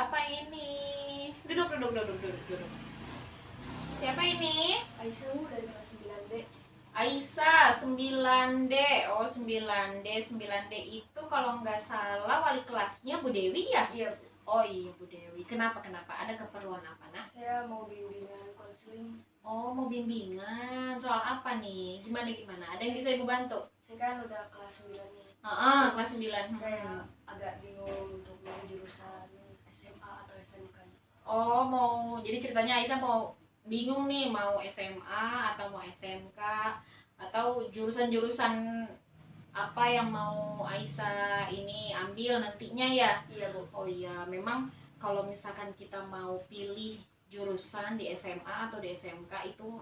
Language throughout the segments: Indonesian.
Siapa ini? Duduk, duduk, duduk, duduk, duduk. Siapa ini? Aisyah dari kelas 9D. Aisyah 9D. Oh, 9D. 9D itu kalau nggak salah wali kelasnya Bu Dewi ya? Iya, Bu. Oh iya, Bu Dewi. Kenapa? Ada keperluan apa, Nak? Saya mau bimbingan konseling. Oh, mau bimbingan. Soal apa nih? Gimana? Ada yang bisa Ibu bantu? Saya kan udah kelas 9 nih. Kelas 9. Saya agak bingung untuk milih jurusan SMA atau SMK. Oh, jadi ceritanya Aisyah mau bingung nih mau SMA atau mau SMK atau jurusan-jurusan apa yang mau Aisyah ini ambil nantinya ya? Iya, Bu. Oh iya, memang kalau misalkan kita mau pilih jurusan di SMA atau di SMK itu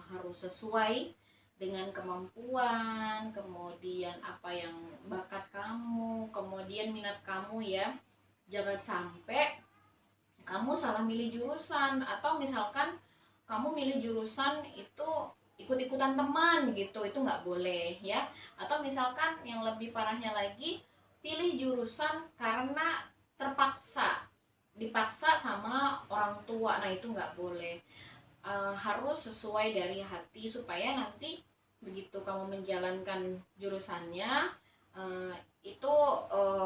harus sesuai dengan kemampuan, kemudian apa yang bakat kamu, kemudian minat kamu ya. Jangan sampai kamu salah milih jurusan, atau misalkan kamu milih jurusan itu ikut-ikutan teman gitu, itu nggak boleh ya. Atau misalkan yang lebih parahnya lagi, pilih jurusan karena dipaksa sama orang tua. Nah itu nggak boleh. Harus sesuai dari hati supaya nanti begitu kamu menjalankan jurusannya itu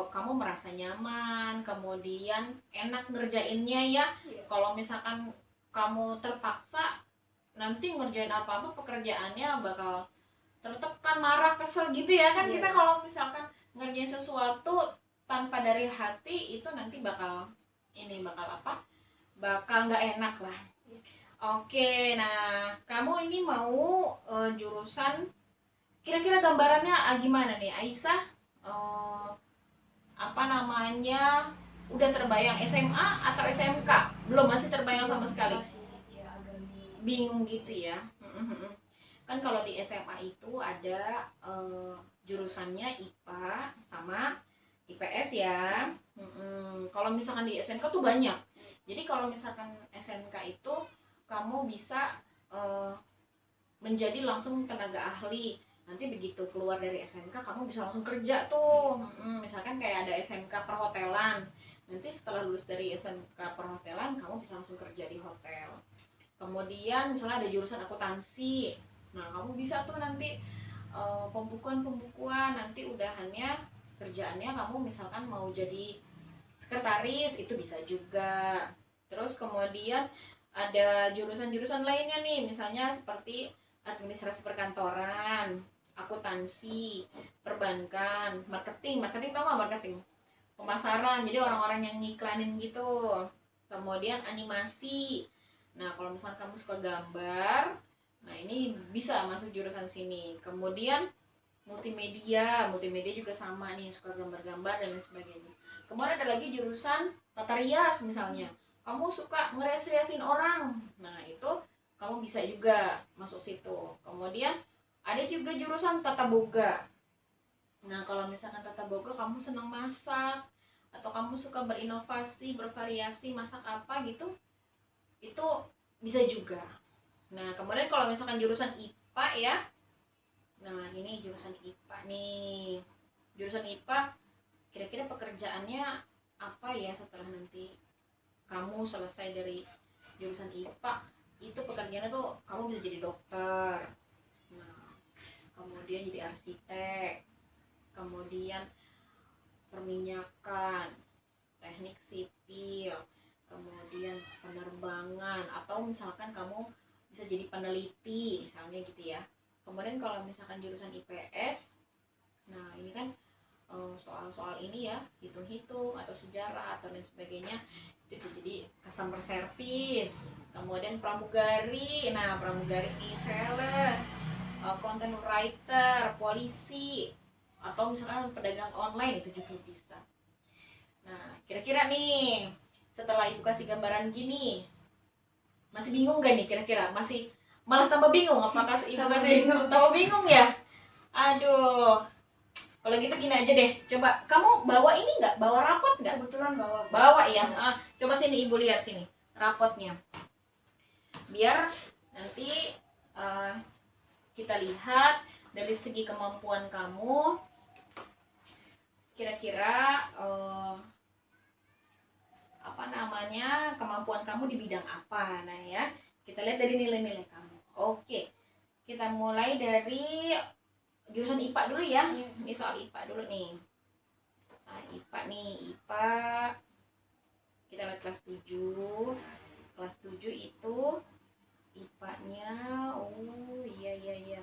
kamu merasa nyaman, kemudian enak ngerjainnya ya. Kalau misalkan kamu terpaksa, nanti ngerjain apa-apa pekerjaannya bakal tertekan, marah, kesel gitu ya kan. Kita kalau misalkan ngerjain sesuatu tanpa dari hati itu nanti bakal nggak enak lah. Oke, nah kamu ini mau jurusan, kira-kira gambarannya gimana nih Aisyah? Udah terbayang SMA atau SMK? Belum, masih terbayang sama sekali? Masih ya agak bingung gitu ya. Kan kalau di SMA itu ada jurusannya IPA sama IPS ya. Kalau misalkan di SMK tuh banyak. Jadi kalau misalkan SMK itu kamu bisa menjadi langsung tenaga ahli. Nanti begitu keluar dari SMK kamu bisa langsung kerja tuh. Misalkan kayak ada SMK perhotelan, nanti setelah lulus dari SMK perhotelan kamu bisa langsung kerja di hotel. Kemudian misalnya ada jurusan akuntansi, nah kamu bisa tuh nanti pembukuan nanti udahannya kerjaannya kamu misalkan mau jadi sekretaris, itu bisa juga. Terus kemudian ada jurusan-jurusan lainnya nih, misalnya seperti administrasi perkantoran, akuntansi, perbankan, marketing tahu nggak marketing? Pemasaran, jadi orang-orang yang ngiklanin gitu. Kemudian animasi. Nah kalau misalnya kamu suka gambar, nah ini bisa masuk jurusan sini. Kemudian multimedia juga sama nih, suka gambar-gambar dan lain sebagainya. Kemudian ada lagi jurusan tata rias misalnya, kamu suka ngerias-riasin orang, nah itu kamu bisa juga masuk situ. Kemudian ada juga jurusan tata boga. Nah kalau misalkan tata boga kamu senang masak atau kamu suka berinovasi, bervariasi, masak apa gitu, itu bisa juga. Nah kemudian kalau misalkan jurusan IPA ya, nah ini jurusan IPA nih. Jurusan IPA kira-kira pekerjaannya apa ya setelah nanti kamu selesai dari jurusan IPA? Itu pekerjaannya tuh kamu bisa jadi dokter, nah kemudian jadi arsitek, kemudian perminyakan, teknik sipil, kemudian penerbangan, atau misalkan kamu bisa jadi peneliti misalnya gitu ya. Kemudian kalau misalkan jurusan IPS, nah ini kan soal-soal ini ya, hitung-hitung atau sejarah atau lain sebagainya, itu jadi customer service. Kemudian pramugari, nah pramugari ini sales, content writer, polisi, atau misalkan pedagang online itu juga bisa. Nah kira-kira nih setelah ibu kasih gambaran gini, masih bingung gak nih kira-kira? Masih malah tambah bingung? Apakah ibu masih tambah bingung ya? Aduh, kalau gitu gini aja deh, coba kamu bawa ini nggak, bawa rapot nggak? Kebetulan bawa ya. Coba sini ibu lihat sini rapotnya, biar nanti kita lihat dari segi kemampuan kamu kira-kira kemampuan kamu di bidang apa. Nah ya, kita lihat dari nilai-nilai kamu. Oke, kita mulai dari jurusan IPA dulu ya. Ini soal IPA dulu nih. Nah, IPA nih, IPA kita lihat kelas 7. Kelas 7 itu IPA-nya, oh iya.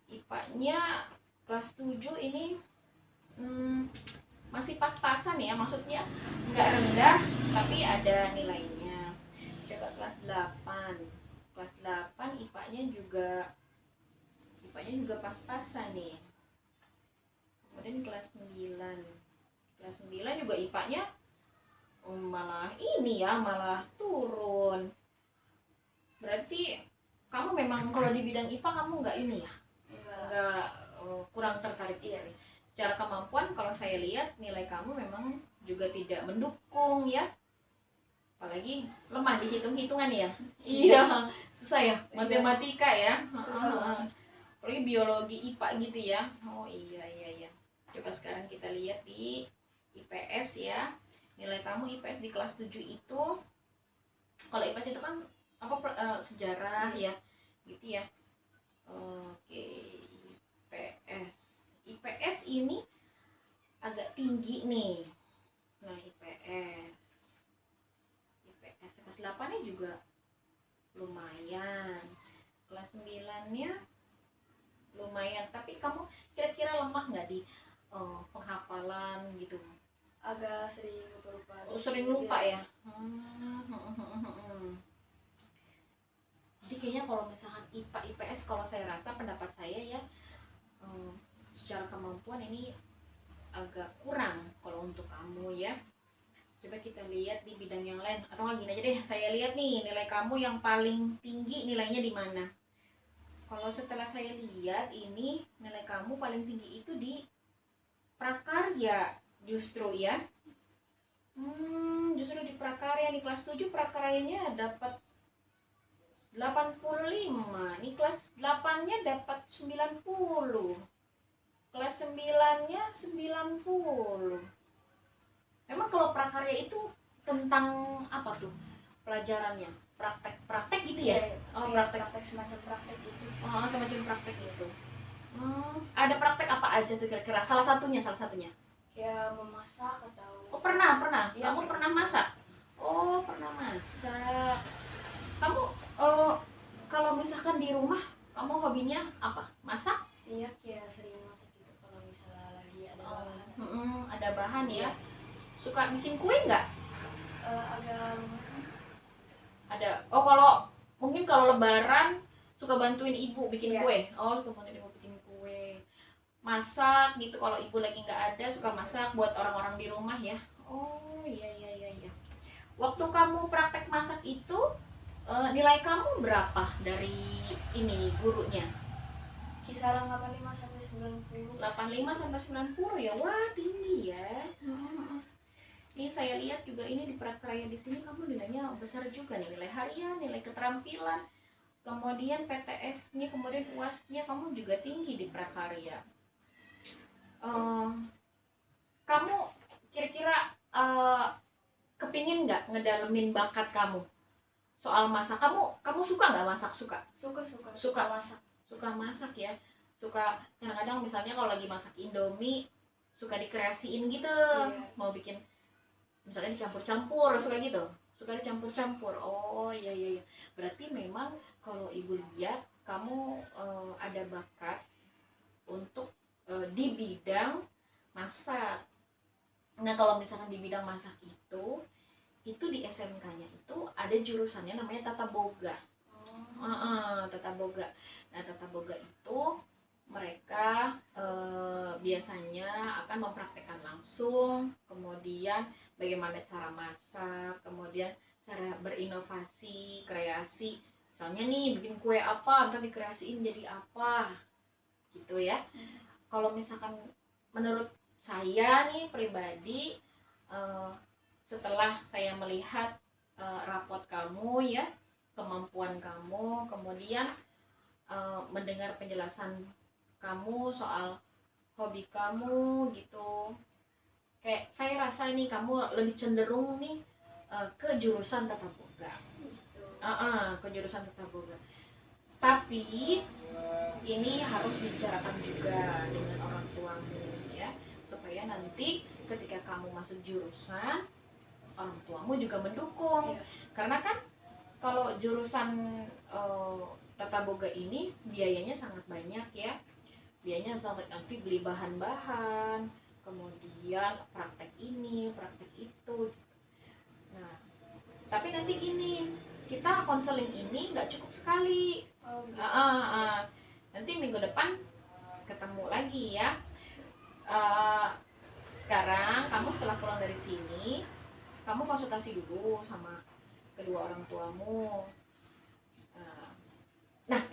IPA-nya kelas 7 ini masih pas-pasan ya, maksudnya nggak rendah tapi ada nilainya. Coba kelas 8. Kelas 8 IPA-nya juga pas-pasan nih. Kemudian kelas 9. Kelas 9 juga IPA-nya malah turun. Berarti kamu memang kalau di bidang IPA kamu nggak kurang tertarik ya. Secara kemampuan kalau saya lihat nilai kamu memang juga tidak mendukung ya. Apalagi lemah di hitung-hitungan ya. Iya, susah ya matematika ya. Apalagi biologi IPA gitu ya. Oh iya. Coba sekarang kita lihat di IPS ya. Nilai kamu IPS di kelas 7 itu, kalau IPS itu kan sejarah ya gitu ya. Oke, IPS ini agak tinggi nih. Nah, IPS kelas 8 nya juga lumayan. Kelas 9-nya lumayan, tapi kamu kira-kira lemah nggak di penghafalan gitu? Agak sering lupa ya. Jadi kayaknya kalau misalkan IPA IPS, kalau saya rasa pendapat saya ya, secara kemampuan ini agak kurang kalau untuk kamu ya. Coba kita lihat di bidang yang lain, atau gini aja deh, saya lihat nih nilai kamu yang paling tinggi nilainya di mana. Kalau setelah saya lihat ini nilai kamu paling tinggi itu di prakarya justru ya. Justru di prakarya, di kelas 7 prakaryanya dapat 85. Ini kelas 8-nya dapat 90. Kelas 9-nya 90. Memang kalau prakarya itu tentang apa tuh pelajarannya? Praktek gitu ya? Praktek semacam praktek gitu. Semacam praktek gitu. Ada praktek apa aja tuh kira-kira? Salah satunya. Ya memasak atau. Oh, pernah. Ya, Kamu pernah masak? Oh, pernah masak. Kamu kalau misalkan di rumah kamu hobinya apa? Masak? Iya, kayak sering masak gitu kalau misalnya lagi ada bahan. Ada bahan ya. Suka bikin kue nggak? Agak Ada. Oh, kalau lebaran suka bantuin ibu bikin kue. Oh, suka bantuin ibu bikin kue. Masak gitu kalau ibu lagi nggak ada, suka masak buat orang-orang di rumah ya. Oh iya. Waktu kamu praktek masak itu nilai kamu berapa dari ini gurunya? kisaran 85 sampai 90. 85 sampai 90 ya. Wah, tinggi ya. Ini saya lihat juga ini di prakarya di sini kamu nilainya besar juga nih, nilai harian, nilai keterampilan, kemudian PTS-nya, kemudian UAS-nya kamu juga tinggi di prakarya. Kamu kira-kira kepingin nggak ngedalemin bakat kamu soal masak? Kamu suka nggak masak? Suka masak ya. Suka kadang-kadang misalnya kalau lagi masak Indomie suka dikreasiin gitu. Mau bikin misalnya dicampur-campur, suka dicampur-campur. Oh iya. Berarti memang kalau ibu lihat kamu ada bakat untuk di bidang masak. Nah, kalau misalkan di bidang masak itu di SMK-nya itu ada jurusannya namanya tata boga. Tata boga. Nah, tata boga itu mereka biasanya akan mempraktekkan langsung, kemudian bagaimana cara masak, kemudian cara berinovasi, kreasi. Misalnya nih bikin kue apa, ntar dikreasiin jadi apa, gitu ya. Kalau misalkan menurut saya nih pribadi, setelah saya melihat rapot kamu ya, kemampuan kamu, kemudian mendengar penjelasan kamu soal hobi kamu gitu, kayak saya rasa nih kamu lebih cenderung nih ke jurusan tata boga. Gitu. Ke jurusan tata boga. Tapi ini harus dibicarakan juga dengan orang tuamu ya, supaya nanti ketika kamu masuk jurusan orang tuamu juga mendukung. Iya. Karena kan kalau jurusan tata boga ini biayanya sangat banyak ya. Biayanya sampai nanti beli bahan-bahan, kemudian praktek ini, praktek itu. Nah, tapi nanti gini, kita konseling ini nggak cukup sekali. Oh, gitu. Nanti minggu depan ketemu lagi ya. Sekarang kamu setelah pulang dari sini, kamu konsultasi dulu sama kedua orang tuamu.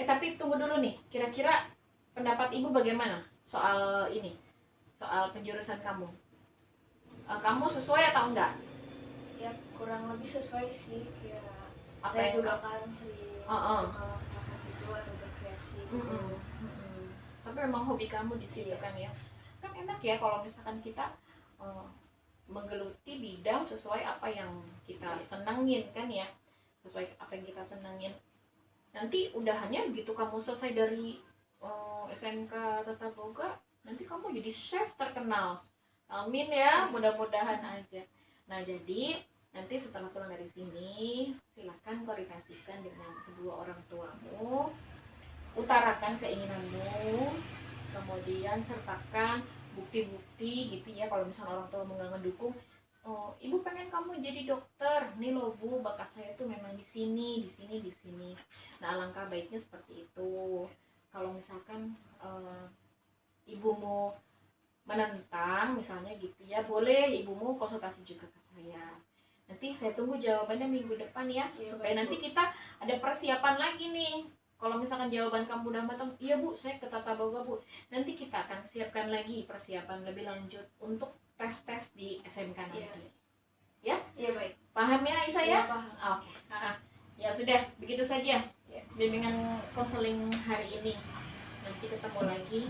Tapi tunggu dulu nih, kira-kira pendapat ibu bagaimana soal ini, soal penjurusan kamu? Kamu sesuai atau enggak? Ya kurang lebih sesuai sih, ya Apa saya yang juga kan sering suka masak-masak itu atau berkreasi gitu. Tapi memang hobi kamu di situ Iya. kan ya. Kan enak ya kalau misalkan kita menggeluti bidang sesuai apa yang kita senangin kan ya, sesuai apa yang kita senangin. Nanti udahannya begitu kamu selesai dari SMK Tata Boga, nanti kamu jadi chef terkenal. Amin ya, mudah-mudahan aja. Nah, jadi nanti setelah pulang dari sini, silakan koordinasikan dengan kedua orang tuamu, utarakan keinginanmu, kemudian sertakan bukti-bukti gitu ya. Kalau misalnya orang tua nggak ngedukung, oh, ibu pengen kamu jadi dokter, nih loh bu, bakat saya tuh memang di sini, di sini, di sini. Nah, alangkah baiknya seperti itu. Kalau misalkan ibumu menentang misalnya gitu ya, boleh ibumu konsultasi juga ke saya. Nanti saya tunggu jawabannya minggu depan ya, supaya nanti kita ada persiapan lagi nih. Kalau misalkan jawaban kamu udah matang, iya bu, saya ke Tata Boga bu, nanti kita akan siapkan lagi persiapan lebih lanjut untuk tes-tes di SMK nanti. Ya? Iya baik. Paham ya Aisyah ya? Paham. Oke. Ya sudah, begitu saja bimbingan konseling hari ini. Nanti ketemu lagi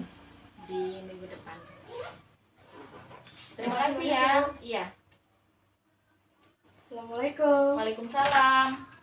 di minggu depan. Terima kasih ya. Iya. Assalamualaikum. Waalaikumsalam.